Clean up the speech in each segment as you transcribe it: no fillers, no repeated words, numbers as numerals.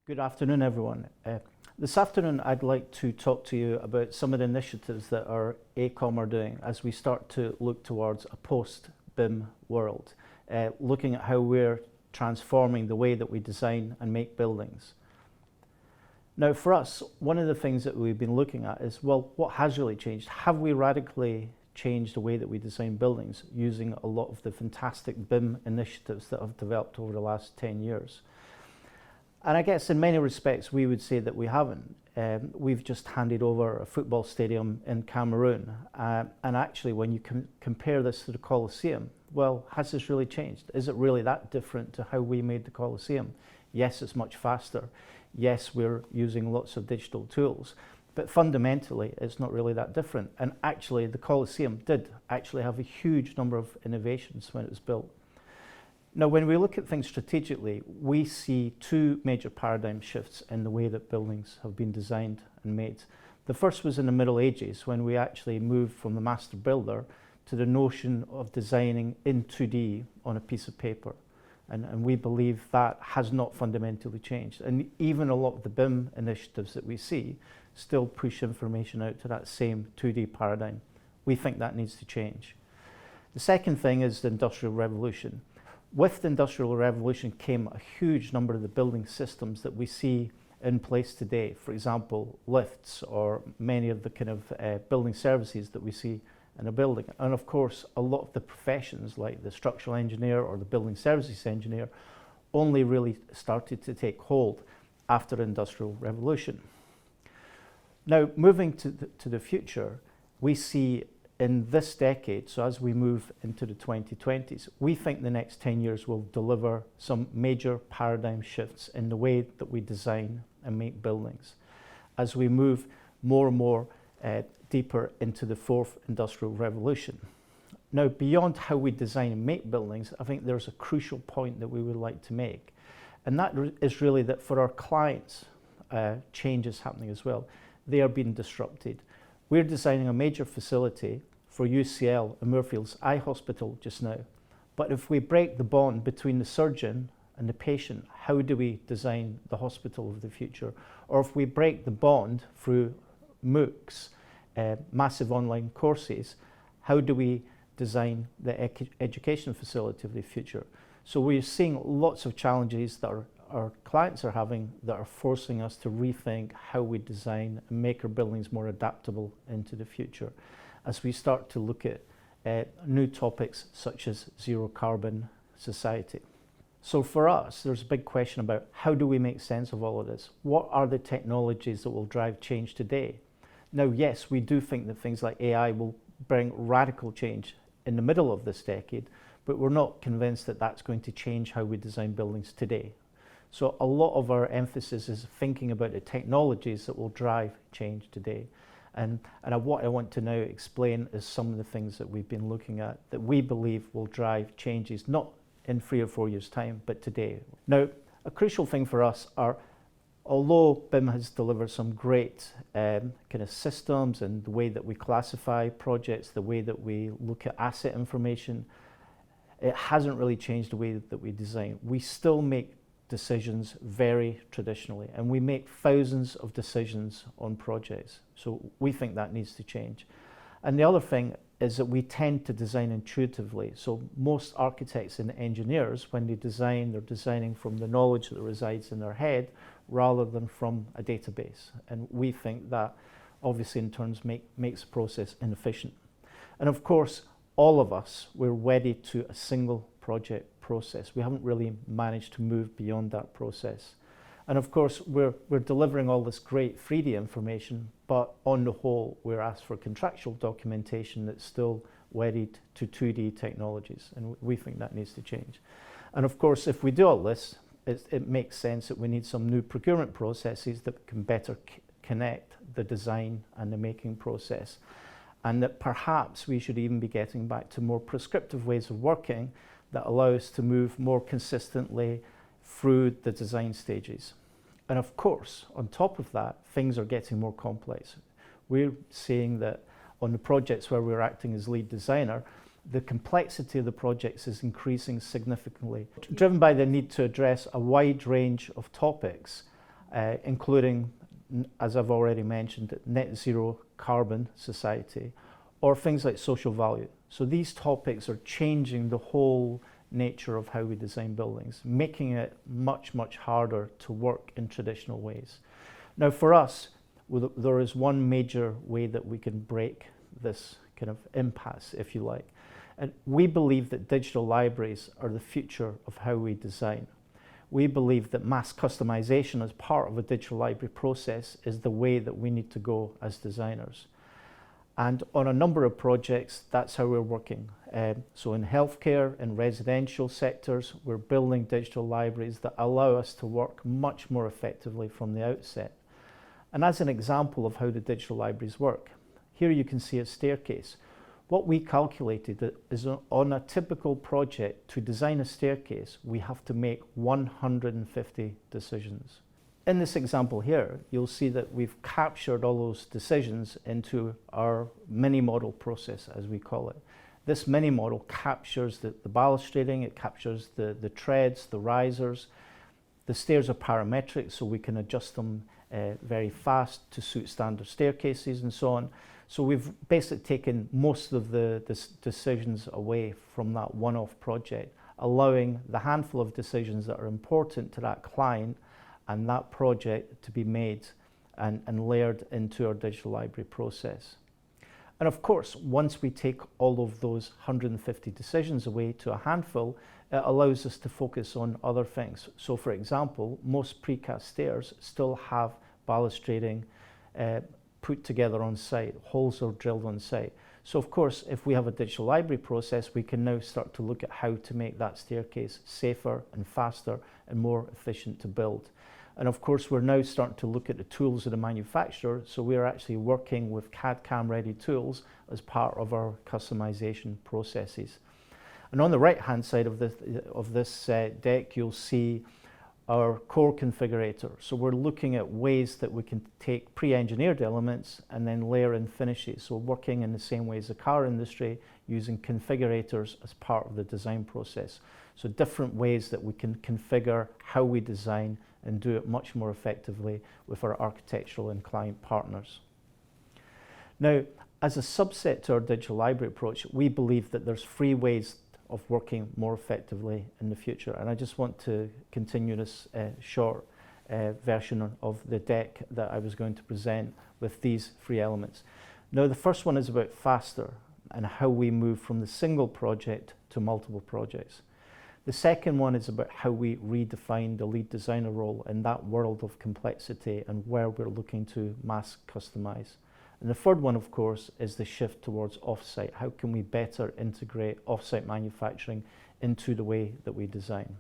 Good afternoon, everyone. This afternoon, I'd like to talk to you about some of the initiatives that our AECOM are doing as we start to look towards a post-BIM world, looking at how we're transforming the way that we design and make buildings. Now, for us, one of the things that we've been looking at is, well, what has really changed? Have we radically changed the way that we design buildings using a lot of the fantastic BIM initiatives that have developed over the last 10 years? And I guess in many respects, we would say that we haven't. We've just handed over a football stadium in Cameroon. And actually, when you compare this to the Colosseum, well, has this really changed? Is it really that different to how we made the Colosseum? Yes, it's much faster. Yes, we're using lots of digital tools. But fundamentally, it's not really that different. And actually, the Colosseum did actually have a huge number of innovations when it was built. Now, when we look at things strategically, we see two major paradigm shifts in the way that buildings have been designed and made. The first was in the Middle Ages, when we actually moved from the master builder to the notion of designing in 2D on a piece of paper. And we believe that has not fundamentally changed. And even a lot of the BIM initiatives that we see still push information out to that same 2D paradigm. We think that needs to change. The second thing is the Industrial Revolution. With the Industrial Revolution came a huge number of the building systems that we see in place today. For example, lifts or many of the kind of building services that we see in a building. And of course, a lot of the professions like the structural engineer or the building services engineer only really started to take hold after the Industrial Revolution. Now, moving to the future, we see in this decade, so as we move into the 2020s, we think the next 10 years will deliver some major paradigm shifts in the way that we design and make buildings as we move more and more deeper into the fourth industrial revolution. Now, beyond how we design and make buildings, I think there's a crucial point that we would like to make. And that is really that for our clients, change is happening as well. They are being disrupted. We're designing a major facility for UCL and Moorfields Eye Hospital just now. But if we break the bond between the surgeon and the patient, how do we design the hospital of the future? Or if we break the bond through MOOCs, massive online courses, how do we design the education facility of the future? So we're seeing lots of challenges that our clients are having that are forcing us to rethink how we design and make our buildings more adaptable into the future as we start to look at new topics such as zero carbon society. So for us, there's a big question about how do we make sense of all of this? What are the technologies that will drive change today? Now, yes, we do think that things like AI will bring radical change in the middle of this decade, but we're not convinced that that's going to change how we design buildings today. So a lot of our emphasis is thinking about the technologies that will drive change today. And what I want to now explain is some of the things that we've been looking at that we believe will drive changes, not in 3 or 4 years' time, but today. Now, a crucial thing for us are, although BIM has delivered some great kind of systems and the way that we classify projects, the way that we look at asset information, it hasn't really changed the way that we design. We still make decisions very traditionally, and we make thousands of decisions on projects. So we think that needs to change. And the other thing is that we tend to design intuitively. So most architects and engineers, when they design, they're designing from the knowledge that resides in their head rather than from a database. And we think that obviously in turn makes the process inefficient. And of course, all of us, we're wedded to a single project process. We haven't really managed to move beyond that process. And of course, we're delivering all this great 3D information, but on the whole, we're asked for contractual documentation that's still wedded to 2D technologies, and we think that needs to change. And of course, if we do all this, it makes sense that we need some new procurement processes that can better connect the design and the making process. And that perhaps we should even be getting back to more prescriptive ways of working that allow us to move more consistently through the design stages. And of course, on top of that, things are getting more complex. We're seeing that on the projects where we're acting as lead designer, the complexity of the projects is increasing significantly, driven by the need to address a wide range of topics including, as I've already mentioned, net zero carbon society, or things like social value. So these topics are changing the whole nature of how we design buildings, making it much, much harder to work in traditional ways. Now for us, there is one major way that we can break this kind of impasse, if you like. And we believe that digital libraries are the future of how we design. We believe that mass customization as part of a digital library process is the way that we need to go as designers. And on a number of projects, that's how we're working. So in healthcare, in residential sectors, we're building digital libraries that allow us to work much more effectively from the outset. And as an example of how the digital libraries work, here you can see a staircase. What we calculated is on a typical project, to design a staircase, we have to make 150 decisions. In this example here, you'll see that we've captured all those decisions into our mini model process, as we call it. This mini model captures the balustrading, it captures the treads, the risers. The stairs are parametric, so we can adjust them very fast to suit standard staircases and so on. So we've basically taken most of the decisions away from that one-off project, allowing the handful of decisions that are important to that client and that project to be made and layered into our digital library process. And of course, once we take all of those 150 decisions away to a handful, it allows us to focus on other things. So for example, most precast stairs still have balustrading put together on site, holes are drilled on site. So of course, if we have a digital library process, we can now start to look at how to make that staircase safer and faster and more efficient to build. And of course, we're now starting to look at the tools of the manufacturer. So we're actually working with CAD/CAM ready tools as part of our customization processes. And on the right-hand side of this deck, you'll see our core configurator. So we're looking at ways that we can take pre-engineered elements and then layer in finishes. So working in the same way as the car industry, using configurators as part of the design process. So different ways that we can configure how we design and do it much more effectively with our architectural and client partners. Now, as a subset to our digital library approach, we believe that there's 3 ways of working more effectively in the future. And I just want to continue this short version of the deck that I was going to present with these 3 elements. Now, the first one is about faster and how we move from the single project to multiple projects. The second one is about how we redefine the lead designer role in that world of complexity and where we're looking to mass customize. And the third one, of course, is the shift towards offsite. How can we better integrate offsite manufacturing into the way that we design?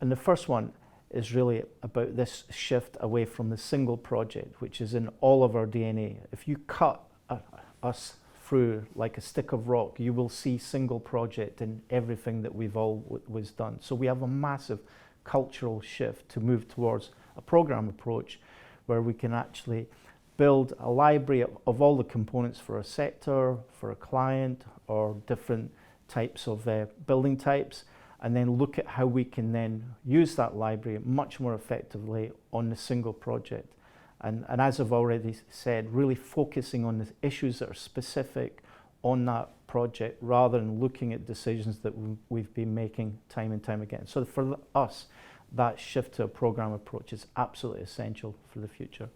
And the first one is really about this shift away from the single project, which is in all of our DNA. If you cut us through like a stick of rock, you will see single project in everything that we've always done. So we have a massive cultural shift to move towards a program approach where we can actually build a library of all the components for a sector, for a client, or different types of building types, and then look at how we can then use that library much more effectively on the single project. And as I've already said, really focusing on the issues that are specific on that project rather than looking at decisions that we've been making time and time again. So for us, that shift to a program approach is absolutely essential for the future.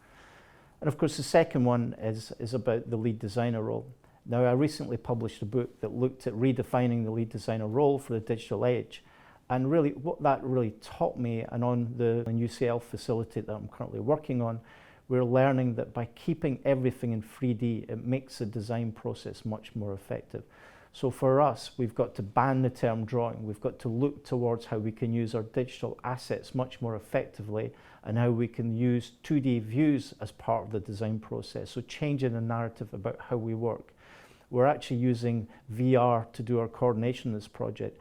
And of course, the second one is about the lead designer role. Now, I recently published a book that looked at redefining the lead designer role for the digital age. And really, what that really taught me, and on the UCL facility that I'm currently working on, we're learning that by keeping everything in 3D, it makes the design process much more effective. So for us, we've got to ban the term drawing. We've got to look towards how we can use our digital assets much more effectively and how we can use 2D views as part of the design process. So changing the narrative about how we work. We're actually using VR to do our coordination of this project.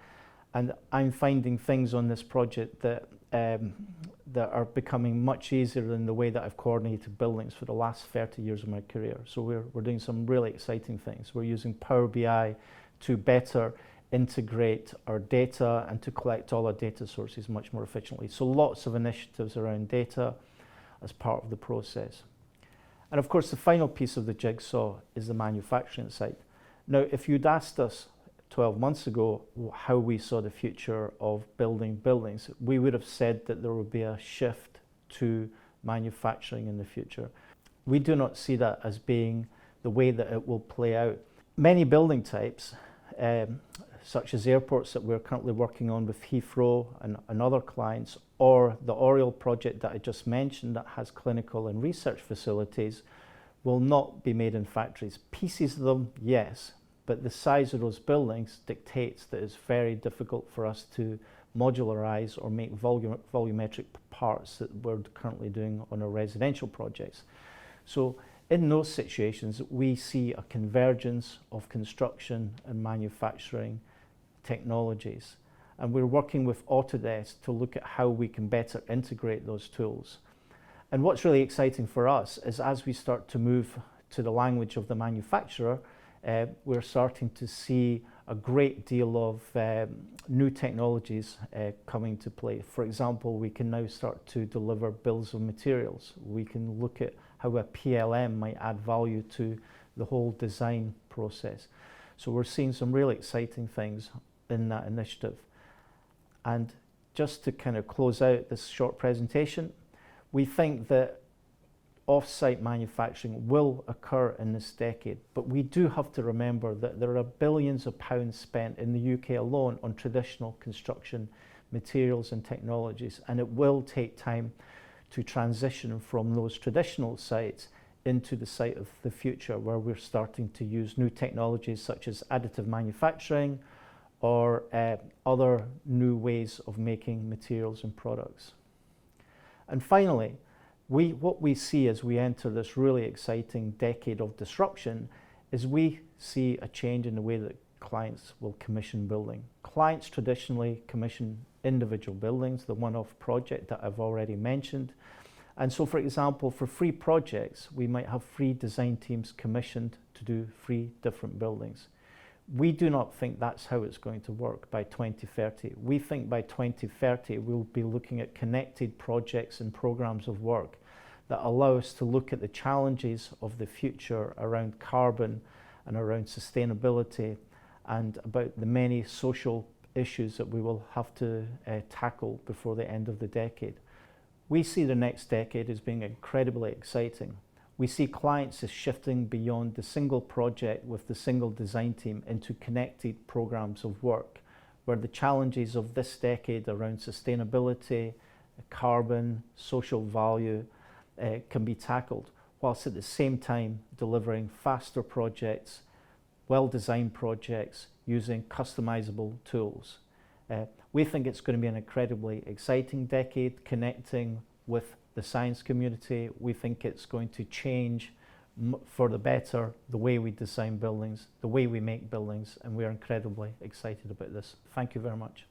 And I'm finding things on this project that are becoming much easier than the way that I've coordinated buildings for the last 30 years of my career. So we're doing some really exciting things. We're using Power BI to better integrate our data and to collect all our data sources much more efficiently. So lots of initiatives around data as part of the process. And of course, the final piece of the jigsaw is the manufacturing side. Now, if you'd asked us 12 months ago how we saw the future of building buildings, we would have said that there would be a shift to manufacturing in the future. We do not see that as being the way that it will play out. Many building types, such as airports that we're currently working on with Heathrow and other clients, or the Oriole project that I just mentioned that has clinical and research facilities, will not be made in factories. Pieces of them, yes, but the size of those buildings dictates that it's very difficult for us to modularize or make volumetric parts that we're currently doing on our residential projects. So in those situations, we see a convergence of construction and manufacturing technologies. And we're working with Autodesk to look at how we can better integrate those tools. And what's really exciting for us is as we start to move to the language of the manufacturer, we're starting to see a great deal of new technologies coming to play. For example, we can now start to deliver bills of materials. We can look at how a PLM might add value to the whole design process. So we're seeing some really exciting things in that initiative. And just to kind of close out this short presentation, we think that off-site manufacturing will occur in this decade, but we do have to remember that there are billions of pounds spent in the UK alone on traditional construction materials and technologies, and it will take time to transition from those traditional sites into the site of the future, where we're starting to use new technologies such as additive manufacturing or other new ways of making materials and products. And finally, what we see as we enter this really exciting decade of disruption is we see a change in the way that clients will commission building. Clients traditionally commission individual buildings, the one-off project that I've already mentioned. And so, for example, for 3 projects, we might have 3 design teams commissioned to do 3 different buildings. We do not think that's how it's going to work by 2030. We think by 2030 we'll be looking at connected projects and programs of work that allow us to look at the challenges of the future around carbon and around sustainability and about the many social issues that we will have to tackle before the end of the decade. We see the next decade as being incredibly exciting. We see clients as shifting beyond the single project with the single design team into connected programs of work, where the challenges of this decade around sustainability, carbon, social value can be tackled, whilst at the same time delivering faster projects, well-designed projects using customizable tools. We think it's going to be an incredibly exciting decade connecting with the science community. We think it's going to change for the better the way we design buildings, the way we make buildings, and we're incredibly excited about this. Thank you very much.